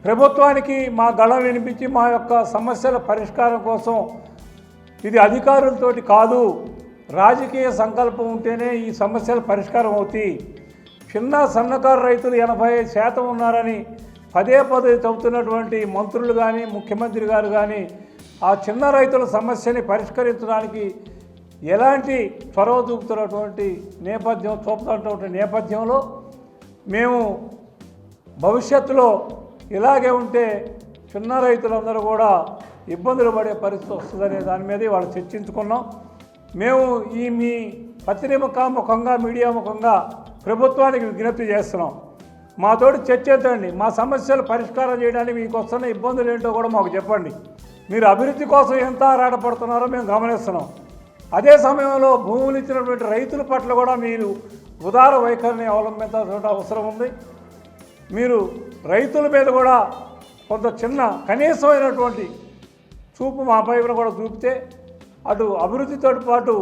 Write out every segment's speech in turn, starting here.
ప్రభుత్వానికి మా గళం వినిపించి మా యొక్క సమస్యల పరిష్కారం కోసం ఇది అధికారులతోటి కాదు, రాజకీయ సంకల్పం ఉంటేనే ఈ సమస్యల పరిష్కారం అవుతాయి. చిన్న సన్నకారు రైతులు 85% ఉన్నారని పదే పదే చెబుతున్నటువంటి మంత్రులు కానీ ముఖ్యమంత్రి గారు కానీ ఆ చిన్న రైతుల సమస్యని పరిష్కరించడానికి ఎలాంటి చొరవ చూపుతున్నటువంటి నేపథ్యంలో మేము భవిష్యత్తులో ఇలాగే ఉంటే చిన్న రైతులందరూ కూడా ఇబ్బందులు పడే పరిస్థితి వస్తుందనే దాని మీద వాళ్ళు చర్చించుకున్నాం. మేము మీ పత్రికా ముఖంగా మీడియా ముఖంగా ప్రభుత్వానికి విజ్ఞప్తి చేస్తున్నాం. మాతోటి చర్చించండి, మా సమస్యలు పరిష్కారం చేయడానికి మీకు వస్తున్న ఇబ్బందులు ఏంటో కూడా మాకు చెప్పండి. మీరు అభివృద్ధి కోసం ఎంత ఆరాటపడుతున్నారో మేము గమనిస్తున్నాం. అదే సమయంలో భూములు ఇచ్చినటువంటి రైతుల పట్ల కూడా మీరు ఉదార వైఖరిని అవలంబించాల్సిన అవసరం ఉంది. మీరు రైతుల మీద కూడా కొంత చిన్న కనీసమైనటువంటి చూపు మా పైన కూడా చూపితే అటు అభివృద్ధితో పాటు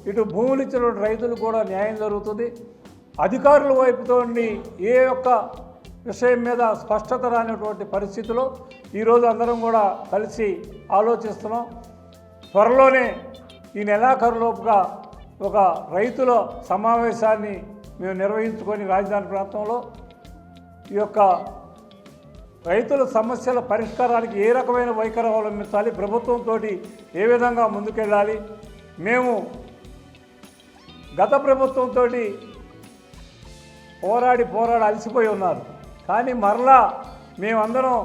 ఇటు భూములు ఇచ్చినటువంటి రైతులకు కూడా న్యాయం జరుగుతుంది. అధికారుల వైపుతో ఏ ఒక్క విషయం మీద స్పష్టత రానటువంటి పరిస్థితిలో ఈరోజు అందరం కూడా కలిసి ఆలోచిస్తున్నాం. త్వరలోనే ఈ నెలాఖరులోపుగా ఒక రైతుల సమావేశాన్ని మేము నిర్వహించుకొని రాజధాని ప్రాంతంలో ఈ యొక్క రైతుల సమస్యల పరిష్కారానికి ఏ రకమైన వైఖరి అవలంబించాలి, ప్రభుత్వంతో ఏ విధంగా ముందుకెళ్ళాలి. మేము గత ప్రభుత్వంతో పోరాడి అలసిపోయి ఉన్నారు. కానీ మరలా మేమందరం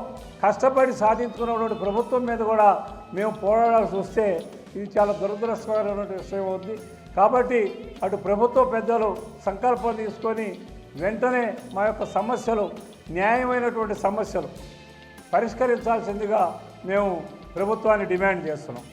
కష్టపడి సాధించుకున్నటువంటి ప్రభుత్వం మీద కూడా మేము పోరాడాల్సి వస్తే ఇది చాలా దురదృష్టకరమైనటువంటి విషయం అవుతుంది. కాబట్టి అటు ప్రభుత్వ పెద్దలు సంకల్పం తీసుకొని వెంటనే మా యొక్క సమస్యలు న్యాయమైనటువంటి సమస్యలు పరిష్కరించాల్సిందిగా మేము ప్రభుత్వాన్ని డిమాండ్ చేస్తున్నాం.